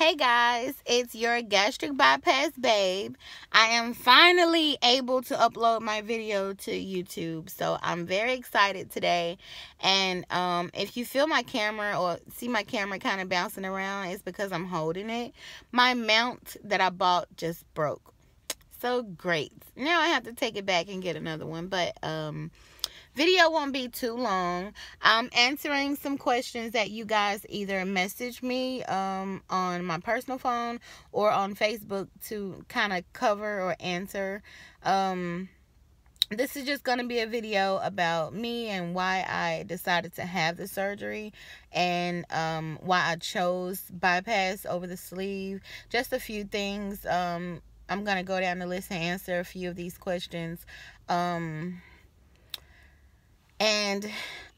Hey guys, it's your gastric bypass babe. I am finally able to upload my video to YouTube, so I'm very excited today. And if you feel my camera or see my camera kind of bouncing around, it's because I'm holding it. My mount that I bought just broke. So great. Now I have to take it back and get another one, but video won't be too long. I'm answering some questions that you guys either message me on my personal phone or on Facebook to kind of cover or answer. This is just going to be a video about me and why I decided to have the surgery and why I chose bypass over the sleeve. Just a few things. I'm going to go down the list and answer a few of these questions. And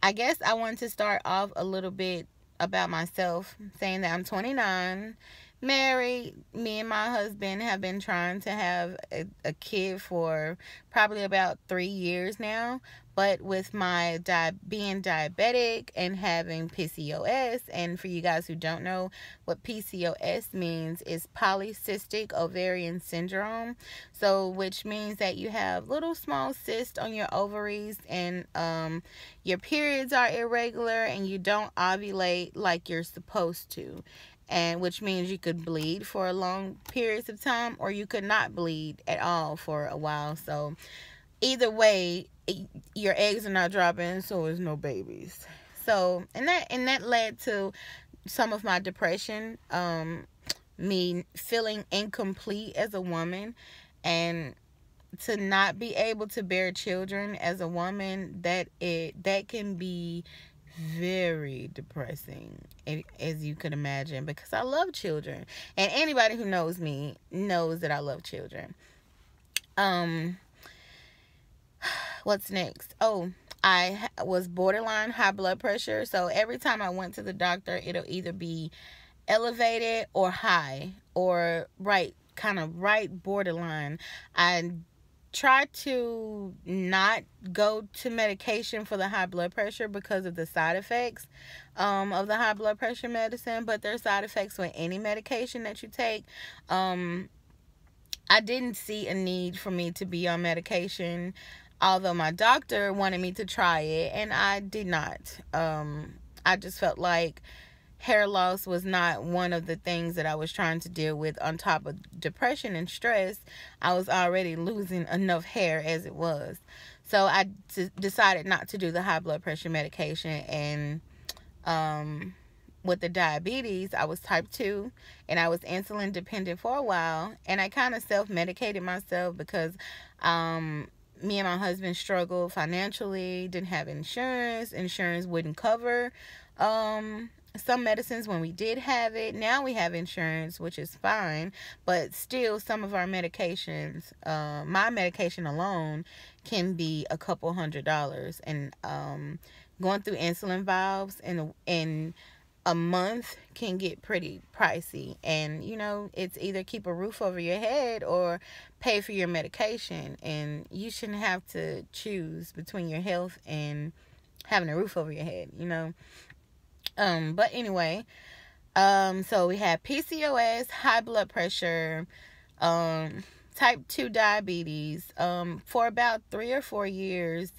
I guess I want to start off a little bit about myself, saying that I'm 29, married. Me and my husband have been trying to have a kid for probably about 3 years now. But with my being diabetic and having PCOS, and for you guys who don't know what PCOS means, is polycystic ovarian syndrome. So which means that you have little small cysts on your ovaries, and your periods are irregular and you don't ovulate like you're supposed to. And which means you could bleed for long periods of time, or you could not bleed at all for a while. So either way, your eggs are not dropping, so there's no babies. So and that led to some of my depression, me feeling incomplete as a woman, and to not be able to bear children as a woman, that can be very depressing, as you could imagine, because I love children, and anybody who knows me knows that I love children. What's next? Oh, I was borderline high blood pressure, so every time I went to the doctor, it'll either be elevated or high, or kind of right borderline. I try to not go to medication for the high blood pressure because of the side effects of the high blood pressure medicine, but there's side effects with any medication that you take. I didn't see a need for me to be on medication, although my doctor wanted me to try it, and I did not. I just felt like hair loss was not one of the things that I was trying to deal with. On top of depression and stress, I was already losing enough hair as it was. So I decided not to do the high blood pressure medication. And with the diabetes, I was type 2, and I was insulin dependent for a while, and I kind of self-medicated myself because me and my husband struggled financially, didn't have insurance wouldn't cover some medicines when we did have it. Now we have insurance, which is fine, but still some of our medications, my medication alone can be a couple $100s, and going through insulin valves in a month can get pretty pricey. And it's either keep a roof over your head or pay for your medication, and you shouldn't have to choose between your health and having a roof over your head. But anyway, so we had PCOS, high blood pressure, type 2 diabetes. For about 3 or 4 years,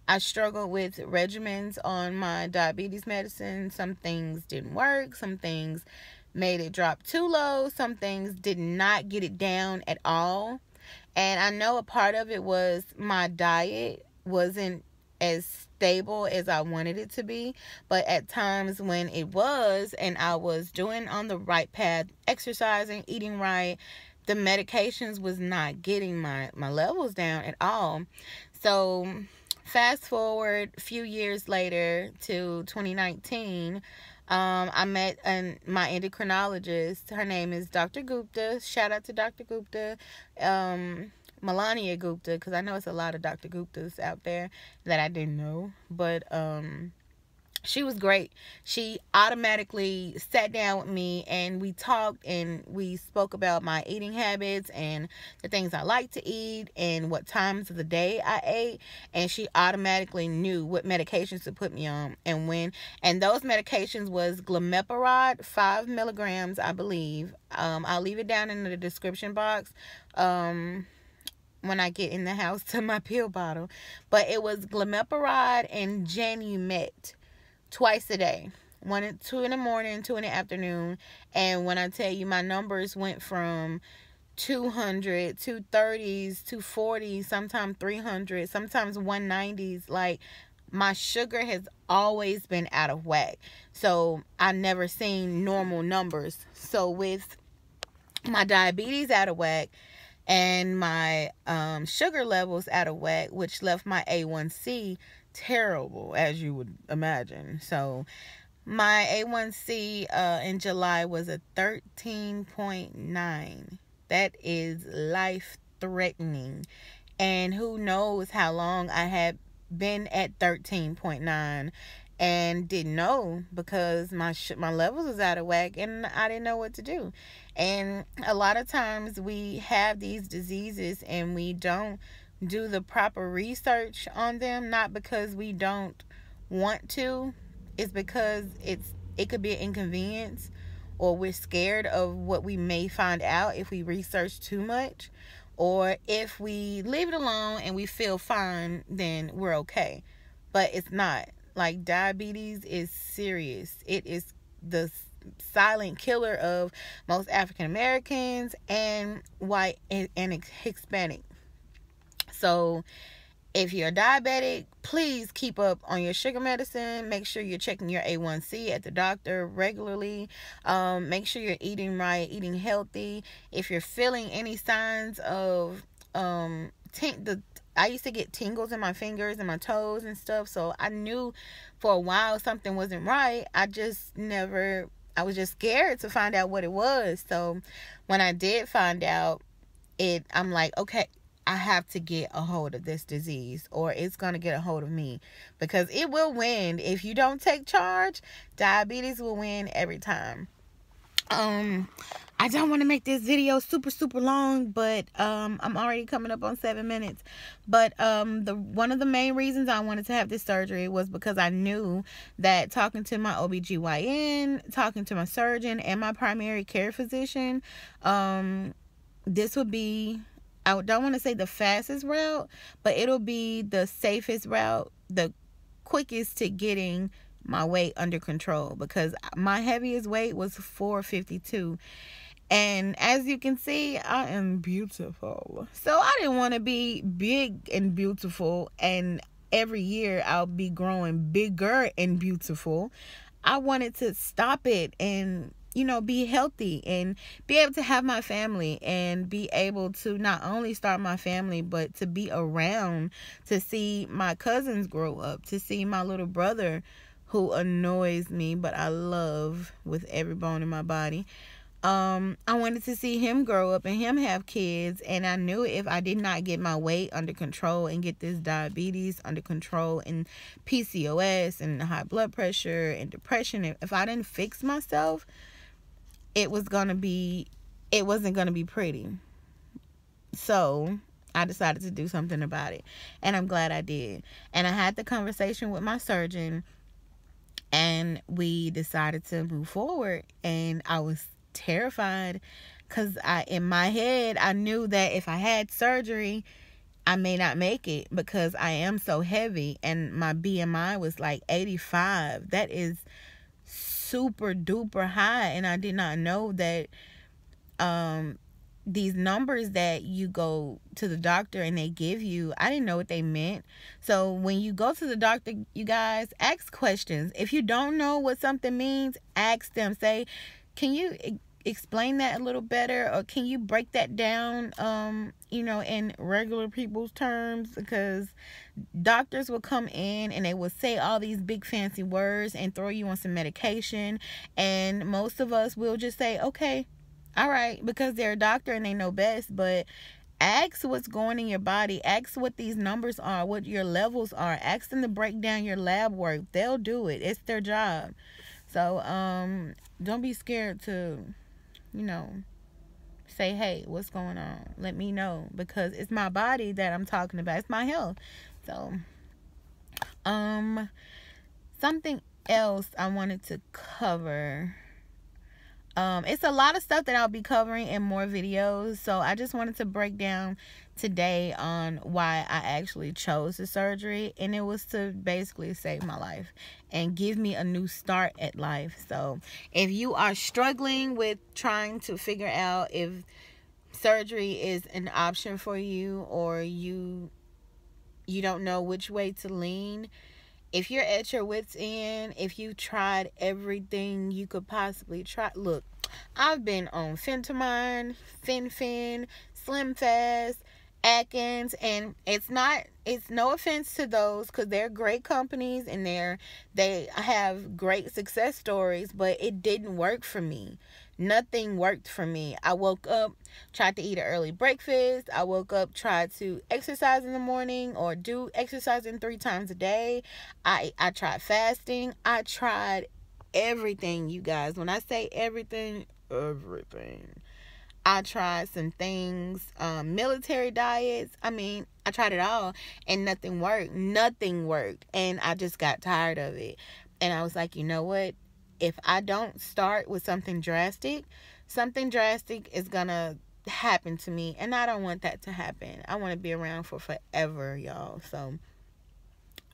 I struggled with regimens on my diabetes medicine. Some things didn't work. Some things made it drop too low. Some things did not get it down at all. And I know a part of it was my diet wasn't as stable as I wanted it to be. But at times when it was, and I was doing on the right path, exercising, eating right, the medications was not getting my levels down at all. So fast forward a few years later to 2019, I met my endocrinologist. Her name is Dr. Gupta. Shout out to Dr. Gupta. Melania Gupta, because I know it's a lot of Dr. Guptas out there that I didn't know. But She was great. She automatically sat down with me and we talked and we spoke about my eating habits and the things I like to eat and what times of the day I ate. And she automatically knew what medications to put me on and when. And those medications was glimepiride, 5 milligrams, I believe. I'll leave it down in the description box. When I get in the house to my pill bottle. But it was glimepiride and Janumet twice a day. 2 in the morning, 2 in the afternoon. And when I tell you, my numbers went from 200, 230s, 240s, sometimes 300, sometimes 190s. Like, my sugar has always been out of whack. So I never seen normal numbers. So with my diabetes out of whack and my sugar levels out of whack, which left my A1C terrible, as you would imagine. So my A1C in July was a 13.9. That is life threatening. And who knows how long I had been at 13.9 and didn't know, because my levels was out of whack and I didn't know what to do. And a lot of times we have these diseases and we don't do the proper research on them, not because we don't want to. It's because it could be an inconvenience, or we're scared of what we may find out if we research too much, or if we leave it alone and we feel fine, then we're okay. But it's not. Like, diabetes is serious. It is the silent killer of most African Americans and white and Hispanic. So if you're diabetic, please keep up on your sugar medicine. Make sure you're checking your A1C at the doctor regularly. Make sure you're eating right, eating healthy. If you're feeling any signs of I used to get tingles in my fingers and my toes and stuff, so I knew for a while something wasn't right. I was just scared to find out what it was. So when I did find out I'm like, okay, I have to get a hold of this disease, or it's going to get a hold of me, because it will win. If you don't take charge, diabetes will win every time. I don't want to make this video super long, but I'm already coming up on 7 minutes. But one of the main reasons I wanted to have this surgery was because I knew that talking to my OBGYN, talking to my surgeon and my primary care physician, this would be, I don't want to say the fastest route, but it'll be the safest route, the quickest to getting my weight under control, because my heaviest weight was 452. And as you can see, I am beautiful. So I didn't want to be big and beautiful and every year I'll be growing bigger and beautiful. I wanted to stop it and, be healthy and be able to have my family and be able to not only start my family, but to be around to see my cousins grow up, to see my little brother, who annoys me, but I love with every bone in my body. I wanted to see him grow up and him have kids, and I knew if I did not get my weight under control and get this diabetes under control and PCOS and high blood pressure and depression, if I didn't fix myself, it wasn't going to be pretty. So I decided to do something about it, and I'm glad I did. And I had the conversation with my surgeon, and we decided to move forward, and I was terrified because in my head I knew that if I had surgery I may not make it, because I am so heavy and my BMI was like 85. That is super duper high, and I did not know that these numbers that you go to the doctor and they give you, I didn't know what they meant. So when you go to the doctor, you guys, ask questions. If you don't know what something means, ask them. Say, can you explain that a little better, or can you break that down in regular people's terms? Because doctors will come in and they will say all these big fancy words and throw you on some medication, and most of us will just say, okay, all right, because they're a doctor and they know best. But Ask what's going in your body. Ask what these numbers are, what your levels are. Ask them to break down your lab work. They'll do it. It's their job. So don't be scared to, you know, say, hey, what's going on? Let me know, because it's my body that I'm talking about. It's my health. So something else I wanted to cover. It's a lot of stuff that I'll be covering in more videos, so I just wanted to break down today on why I actually chose the surgery, and it was to basically save my life and give me a new start at life. So if you are struggling with trying to figure out if surgery is an option for you, or you don't know which way to lean, if you're at your wit's end, if you tried everything you could possibly try, look, I've been on Phentermine, Fen-Phen, Slim Fast, Atkins, and it's no offense to those, because they're great companies and they have great success stories, but it didn't work for me. Nothing worked for me. I woke up, tried to eat an early breakfast. I woke up, tried to exercise in the morning or do exercising 3 times a day. I tried fasting. I tried everything, you guys. When I say everything. I tried some things, military diets. I mean, I tried it all and nothing worked. Nothing worked. And I just got tired of it. And I was like, you know what? If I don't start with something drastic is going to happen to me. And I don't want that to happen. I want to be around for forever, y'all. So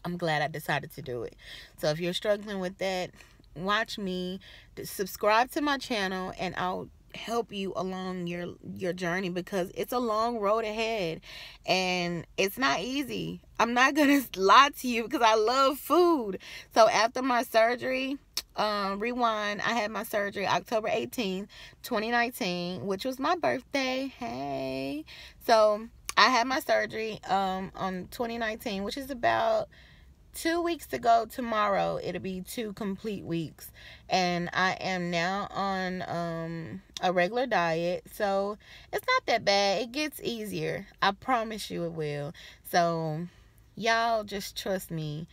I'm glad I decided to do it. So if you're struggling with that, watch me, subscribe to my channel, and I'll help you along your journey, because it's a long road ahead and it's not easy. I'm not gonna lie to you, because I love food. So after my surgery, rewind, I had my surgery October 18th, 2019, which was my birthday. Hey, so I had my surgery on 2019, which is about 2 weeks to go. Tomorrow it'll be 2 complete weeks, and I am now on a regular diet, so it's not that bad. It gets easier, I promise you it will. So y'all just trust me.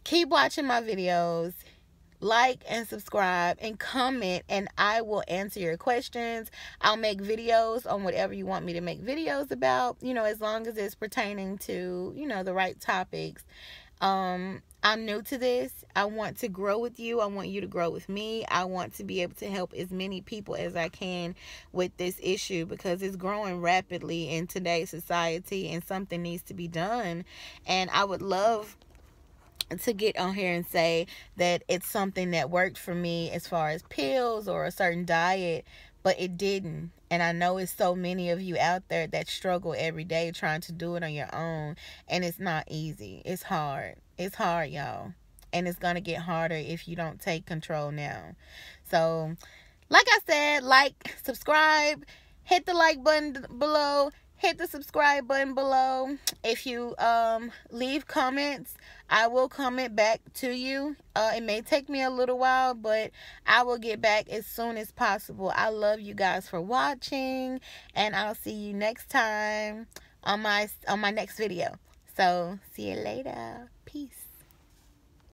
Keep watching my videos, like and subscribe and comment, and I will answer your questions. I'll make videos on whatever you want me to make videos about, as long as it's pertaining to, the right topics. I'm new to this. I want to grow with you. I want you to grow with me. I want to be able to help as many people as I can with this issue, because it's growing rapidly in today's society and something needs to be done. And I would love to get on here and say that it's something that worked for me as far as pills or a certain diet, but it didn't. And I know it's so many of you out there that struggle every day trying to do it on your own, and it's not easy. It's hard. It's hard, y'all. And it's going to get harder if you don't take control now. So, like I said, like, subscribe, hit the like button below, hit the subscribe button below. If you leave comments, I will comment back to you. It may take me a little while, but I will get back as soon as possible. I love you guys for watching, and I'll see you next time on my next video. So see you later. Peace.